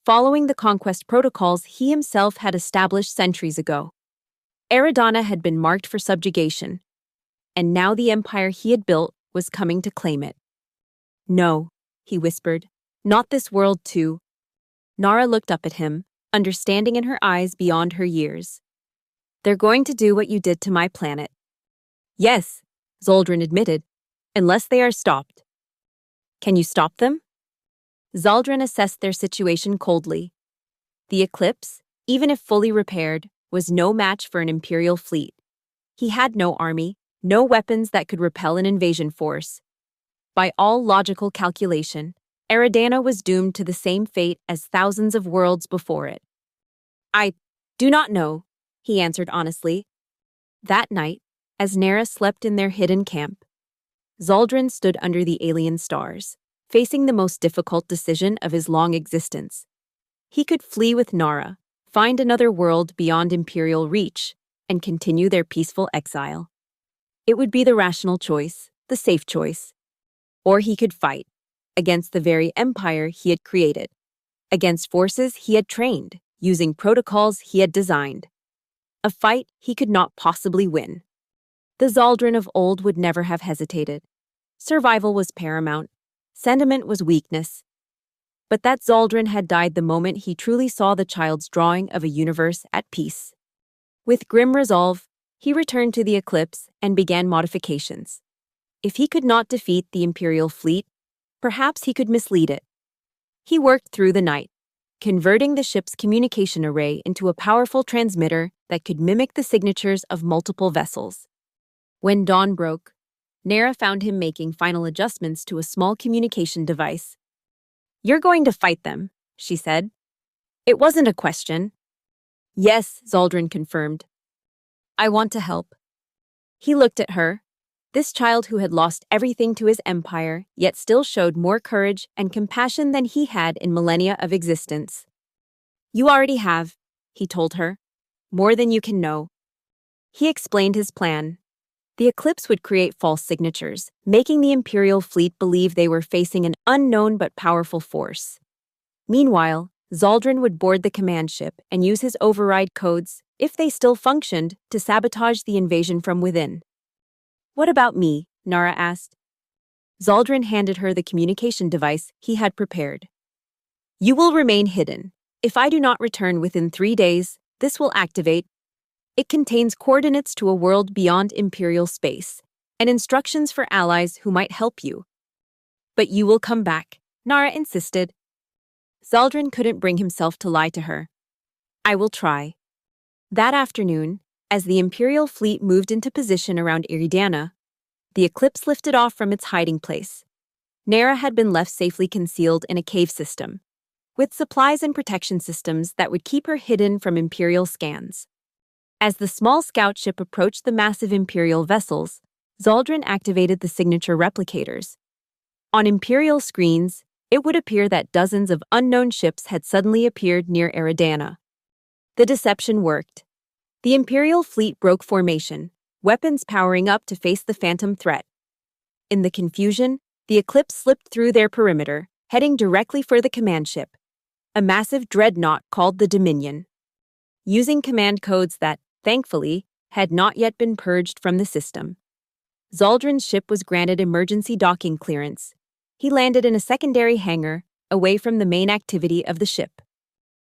following the conquest protocols he himself had established centuries ago. Eridana had been marked for subjugation, and now the empire he had built was coming to claim it. No, he whispered, not this world too. Nara looked up at him, understanding in her eyes beyond her years. They're going to do what you did to my planet. Yes, Zaldrun admitted, unless they are stopped. Can you stop them? Zaldrun assessed their situation coldly. The Eclipse, even if fully repaired, was no match for an Imperial fleet. He had no army, no weapons that could repel an invasion force. By all logical calculation, Eridana was doomed to the same fate as thousands of worlds before it. I do not know, he answered honestly. That night, as Nara slept in their hidden camp, Zaldrun stood under the alien stars, facing the most difficult decision of his long existence. He could flee with Nara, find another world beyond Imperial reach, and continue their peaceful exile. It would be the rational choice, the safe choice. Or he could fight, against the very empire he had created, against forces he had trained, using protocols he had designed. A fight he could not possibly win. The Zaldrun of old would never have hesitated. Survival was paramount. Sentiment was weakness. But that Zaldrun had died the moment he truly saw the child's drawing of a universe at peace. With grim resolve, he returned to the Eclipse and began modifications. If he could not defeat the Imperial fleet, perhaps he could mislead it. He worked through the night, converting the ship's communication array into a powerful transmitter that could mimic the signatures of multiple vessels. When dawn broke, Nara found him making final adjustments to a small communication device. You're going to fight them, she said. It wasn't a question. Yes, Zaldrun confirmed. I want to help. He looked at her, this child who had lost everything to his empire, yet still showed more courage and compassion than he had in millennia of existence. You already have, he told her, more than you can know. He explained his plan. The Eclipse would create false signatures, making the Imperial fleet believe they were facing an unknown but powerful force. Meanwhile, Zaldrun would board the command ship and use his override codes, if they still functioned, to sabotage the invasion from within. What about me? Nara asked. Zaldrun handed her the communication device he had prepared. You will remain hidden. If I do not return within 3 days, this will activate. It contains coordinates to a world beyond Imperial space, and instructions for allies who might help you. But you will come back, Nara insisted. Zaldrun couldn't bring himself to lie to her. I will try. That afternoon, as the Imperial fleet moved into position around Eridana, the Eclipse lifted off from its hiding place. Nara had been left safely concealed in a cave system, with supplies and protection systems that would keep her hidden from Imperial scans. As the small scout ship approached the massive Imperial vessels, Zaldrun activated the signature replicators. On Imperial screens, it would appear that dozens of unknown ships had suddenly appeared near Eridana. The deception worked. The Imperial fleet broke formation, weapons powering up to face the phantom threat. In the confusion, the Eclipse slipped through their perimeter, heading directly for the command ship, a massive dreadnought called the Dominion. Using command codes that, thankfully, had not yet been purged from the system, Zaldrun's ship was granted emergency docking clearance. He landed in a secondary hangar, away from the main activity of the ship.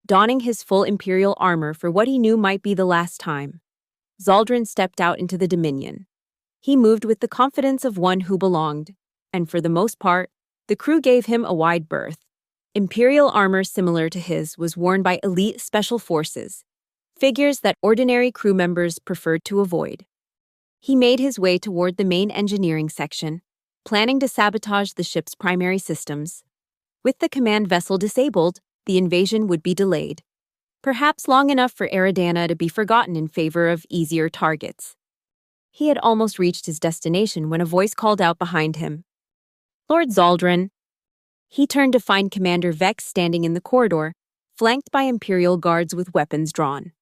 Donning his full Imperial armor for what he knew might be the last time, Zaldrun stepped out into the Dominion. He moved with the confidence of one who belonged, and for the most part, the crew gave him a wide berth. Imperial armor similar to his was worn by elite special forces, figures that ordinary crew members preferred to avoid. He made his way toward the main engineering section, planning to sabotage the ship's primary systems. With the command vessel disabled, the invasion would be delayed. perhaps long enough for Eridana to be forgotten in favor of easier targets. He had almost reached his destination when a voice called out behind him. "Lord Zaldrun." He turned to find Commander Vex standing in the corridor, flanked by Imperial guards with weapons drawn.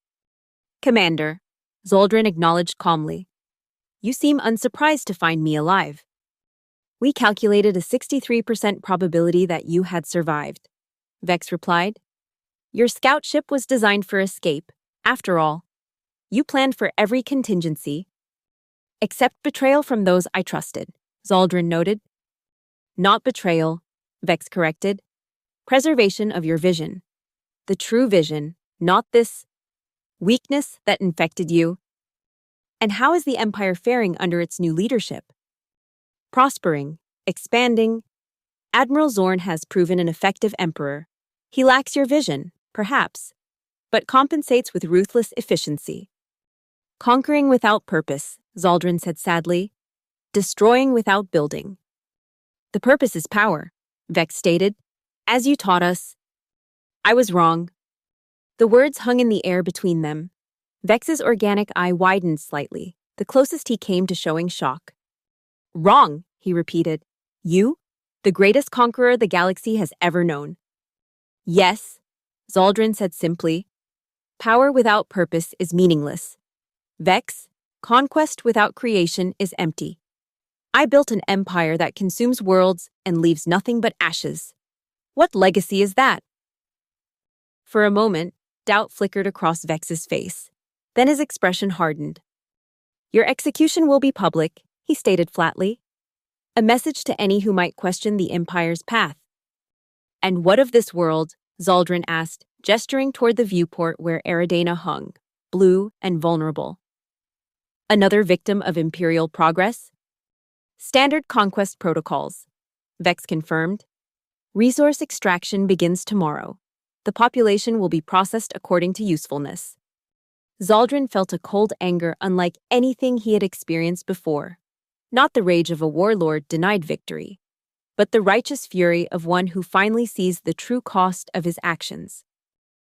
"Commander," Zaldrun acknowledged calmly. "You seem unsurprised to find me alive. We calculated a 63% probability that you had survived," Vex replied. "Your scout ship was designed for escape. After all, you planned for every contingency. Except betrayal from those I trusted," Zaldrun noted. "Not betrayal," Vex corrected. "Preservation of your vision. The true vision, not this weakness that infected you. And how is the Empire faring under its new leadership?" "Prospering, expanding. Admiral Zorn has proven an effective emperor. He lacks your vision, perhaps, but compensates with ruthless efficiency. Conquering without purpose," Zaldrun said sadly. "Destroying without building." "The purpose is power," Vex stated. "As you taught us." "I was wrong." The words hung in the air between them. Vex's organic eye widened slightly, the closest he came to showing shock. "Wrong," he repeated. "You? The greatest conqueror the galaxy has ever known." "Yes," Zaldrun said simply. "Power without purpose is meaningless. Vex, conquest without creation is empty. I built an empire that consumes worlds and leaves nothing but ashes. What legacy is that?" For a moment, doubt flickered across Vex's face. Then his expression hardened. "Your execution will be public," he stated flatly. "A message to any who might question the Empire's path." "And what of this world?" Zaldrun asked, gesturing toward the viewport where Eridana hung, blue and vulnerable. "Another victim of Imperial progress?" "Standard conquest protocols," Vex confirmed. "Resource extraction begins tomorrow. The population will be processed according to usefulness." Zaldrun felt a cold anger unlike anything he had experienced before. Not the rage of a warlord denied victory, but the righteous fury of one who finally sees the true cost of his actions.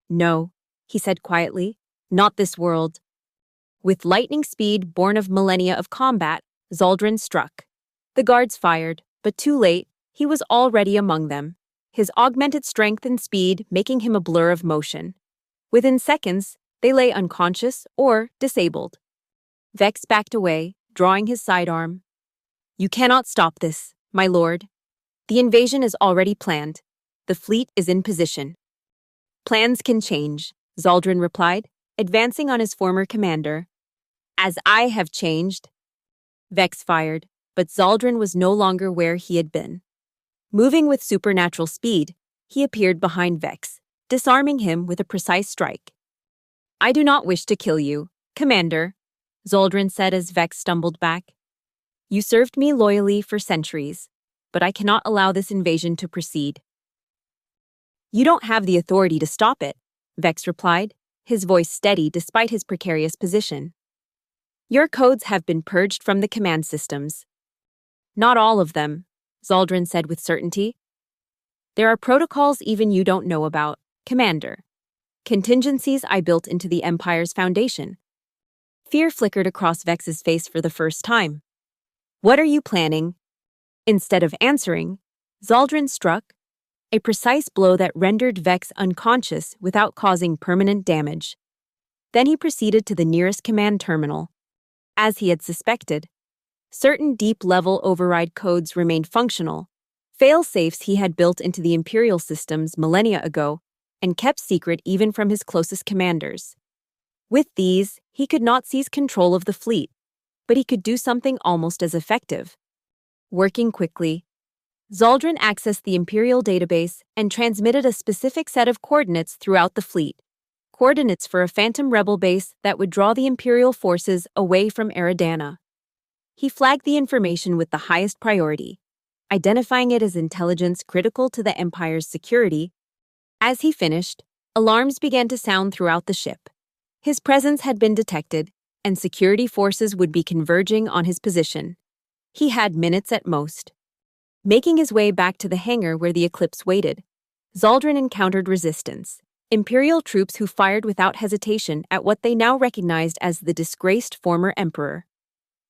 "No," he said quietly, "not this world." With lightning speed born of millennia of combat, Zaldrun struck. The guards fired, but too late, he was already among them, his augmented strength and speed making him a blur of motion. Within seconds, they lay unconscious or disabled. Vex backed away, drawing his sidearm. "You cannot stop this, my lord. The invasion is already planned. The fleet is in position." "Plans can change," Zaldrun replied, advancing on his former commander. "As I have changed." Vex fired, but Zaldrun was no longer where he had been. Moving with supernatural speed, he appeared behind Vex, disarming him with a precise strike. "I do not wish to kill you, Commander," Zaldrun said as Vex stumbled back. "You served me loyally for centuries, but I cannot allow this invasion to proceed." "You don't have the authority to stop it," Vex replied, his voice steady despite his precarious position. "Your codes have been purged from the command systems." "Not all of them," Zaldrun said with certainty. "There are protocols even you don't know about, Commander. Contingencies I built into the Empire's foundation." Fear flickered across Vex's face for the first time. "What are you planning?" Instead of answering, Zaldrun struck, a precise blow that rendered Vex unconscious without causing permanent damage. Then he proceeded to the nearest command terminal. As he had suspected, certain deep-level override codes remained functional, fail-safes he had built into the Imperial systems millennia ago and kept secret even from his closest commanders. With these, he could not seize control of the fleet, but he could do something almost as effective. Working quickly, Zaldrun accessed the Imperial database and transmitted a specific set of coordinates throughout the fleet, coordinates for a phantom rebel base that would draw the Imperial forces away from Eridana. He flagged the information with the highest priority, identifying it as intelligence critical to the Empire's security. As he finished, alarms began to sound throughout the ship. His presence had been detected, and security forces would be converging on his position. He had minutes at most. Making his way back to the hangar where the Eclipse waited, Zaldrun encountered resistance. Imperial troops who fired without hesitation at what they now recognized as the disgraced former emperor.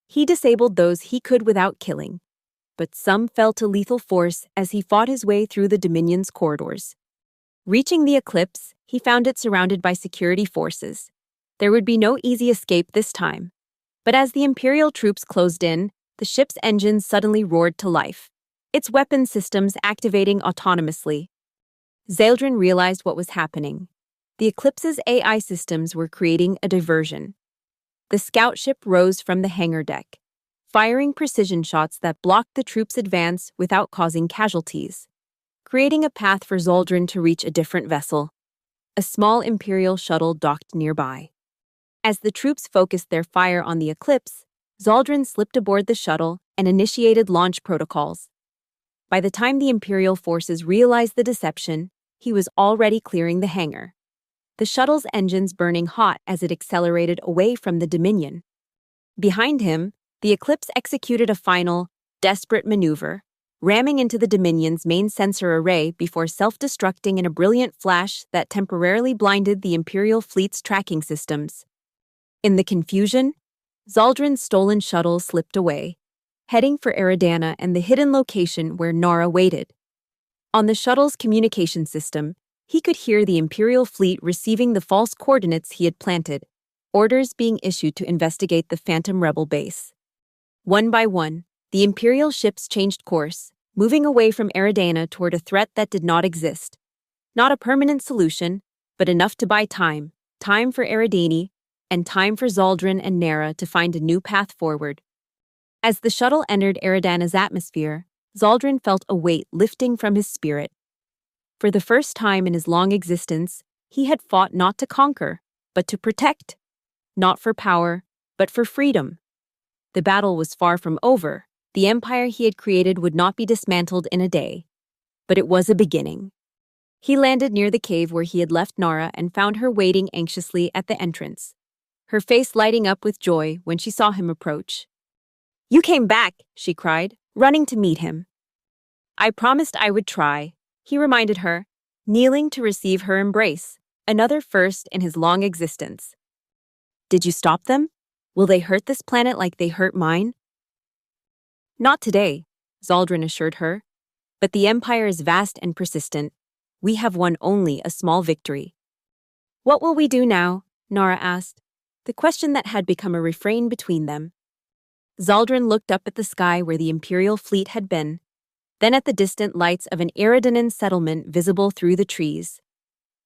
He disabled those he could without killing, but some fell to lethal force as he fought his way through the Dominion's corridors. Reaching the Eclipse, he found it surrounded by security forces. There would be no easy escape this time. But as the Imperial troops closed in, the ship's engines suddenly roared to life, its weapon systems activating autonomously. Zaldrun realized what was happening. The Eclipse's AI systems were creating a diversion. The scout ship rose from the hangar deck, firing precision shots that blocked the troops' advance without causing casualties, creating a path for Zaldrun to reach a different vessel. A small Imperial shuttle docked nearby. As the troops focused their fire on the Eclipse, Zaldrun slipped aboard the shuttle and initiated launch protocols. By the time the Imperial forces realized the deception, he was already clearing the hangar, the shuttle's engines burning hot as it accelerated away from the Dominion. Behind him, the Eclipse executed a final, desperate maneuver, ramming into the Dominion's main sensor array before self-destructing in a brilliant flash that temporarily blinded the Imperial fleet's tracking systems. In the confusion, Zaldrun's stolen shuttle slipped away, heading for Eridana and the hidden location where Nara waited. On the shuttle's communication system, he could hear the Imperial fleet receiving the false coordinates he had planted, orders being issued to investigate the Phantom Rebel base. One by one, the Imperial ships changed course, moving away from Eridana toward a threat that did not exist. Not a permanent solution, but enough to buy time for Eridani, and time for Zaldrun and Nara to find a new path forward. As the shuttle entered Eridana's atmosphere, Zaldrun felt a weight lifting from his spirit. For the first time in his long existence, he had fought not to conquer, but to protect. Not for power, but for freedom. The battle was far from over. The empire he had created would not be dismantled in a day. But it was a beginning. He landed near the cave where he had left Nara and found her waiting anxiously at the entrance, her face lighting up with joy when she saw him approach. "You came back," she cried, running to meet him. "I promised I would try," he reminded her, kneeling to receive her embrace, another first in his long existence. "Did you stop them? Will they hurt this planet like they hurt mine?" "Not today," Zaldrun assured her. "But the Empire is vast and persistent. We have won only a small victory." "What will we do now?" Nara asked, the question that had become a refrain between them. Zaldrun looked up at the sky where the Imperial fleet had been, then at the distant lights of an Eridanan settlement visible through the trees.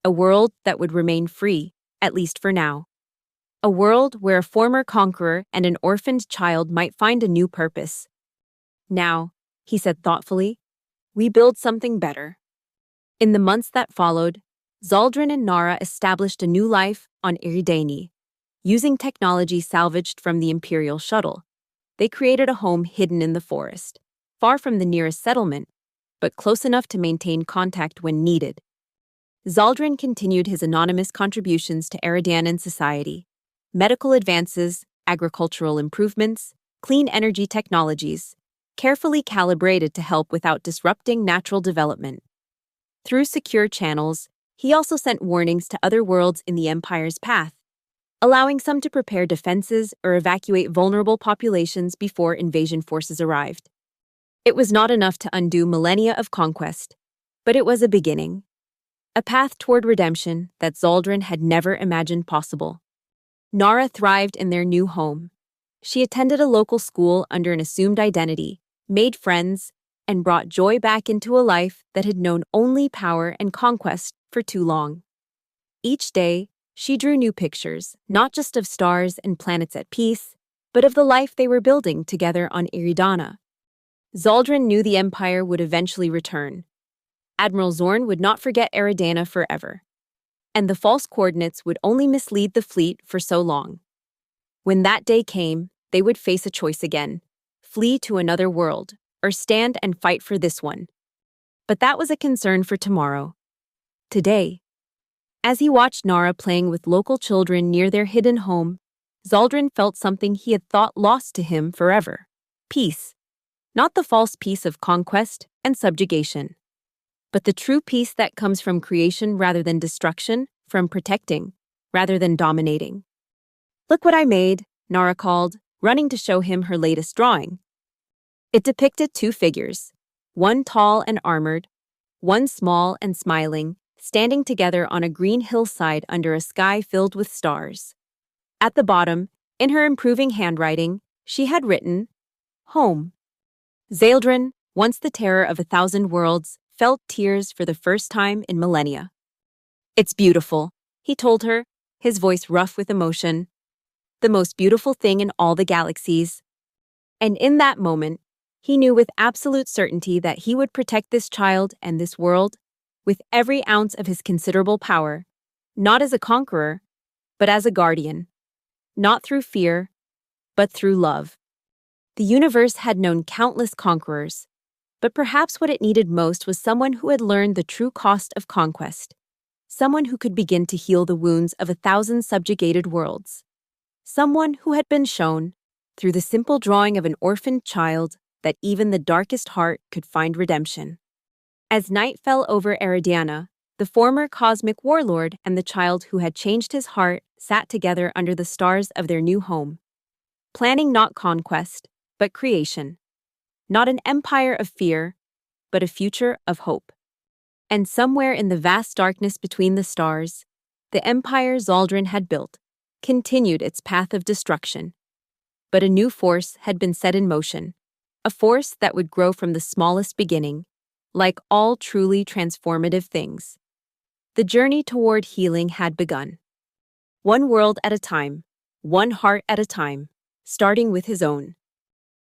A world that would remain free, at least for now. A world where a former conqueror and an orphaned child might find a new purpose. "Now," he said thoughtfully, "we build something better." In the months that followed, Zaldrun and Nara established a new life on Eridani. Using technology salvaged from the Imperial shuttle, they created a home hidden in the forest, far from the nearest settlement, but close enough to maintain contact when needed. Zaldrun continued his anonymous contributions to Eridanan society: medical advances, agricultural improvements, clean energy technologies, carefully calibrated to help without disrupting natural development. Through secure channels, he also sent warnings to other worlds in the Empire's path, allowing some to prepare defenses or evacuate vulnerable populations before invasion forces arrived. It was not enough to undo millennia of conquest, but it was a beginning. A path toward redemption that Zaldrun had never imagined possible. Nara thrived in their new home. She attended a local school under an assumed identity, made friends, and brought joy back into a life that had known only power and conquest for too long. Each day, she drew new pictures, not just of stars and planets at peace, but of the life they were building together on Eridana. Zaldrun knew the Empire would eventually return. Admiral Zorn would not forget Eridana forever. And the false coordinates would only mislead the fleet for so long. When that day came, they would face a choice again: flee to another world, or stand and fight for this one. But that was a concern for tomorrow. Today, as he watched Nara playing with local children near their hidden home, Zaldrun felt something he had thought lost to him forever: peace. Not the false peace of conquest and subjugation, but the true peace that comes from creation rather than destruction, from protecting rather than dominating. "Look what I made," Nara called, running to show him her latest drawing. It depicted two figures, one tall and armored, one small and smiling, standing together on a green hillside under a sky filled with stars. At the bottom, in her improving handwriting, she had written, "Home." Zaldrin, once the terror of 1,000 worlds, felt tears for the first time in millennia. "It's beautiful," he told her, his voice rough with emotion. "The most beautiful thing in all the galaxies." And in that moment, he knew with absolute certainty that he would protect this child and this world with every ounce of his considerable power, not as a conqueror, but as a guardian. Not through fear, but through love. The universe had known countless conquerors, but perhaps what it needed most was someone who had learned the true cost of conquest, someone who could begin to heal the wounds of 1,000 subjugated worlds, someone who had been shown, through the simple drawing of an orphaned child, that even the darkest heart could find redemption. As night fell over Eridiana, the former cosmic warlord and the child who had changed his heart sat together under the stars of their new home, planning not conquest, but creation. Not an empire of fear, but a future of hope. And somewhere in the vast darkness between the stars, the empire Zaldrin had built continued its path of destruction. But a new force had been set in motion, a force that would grow from the smallest beginning, like all truly transformative things. The journey toward healing had begun. One world at a time, one heart at a time, starting with his own.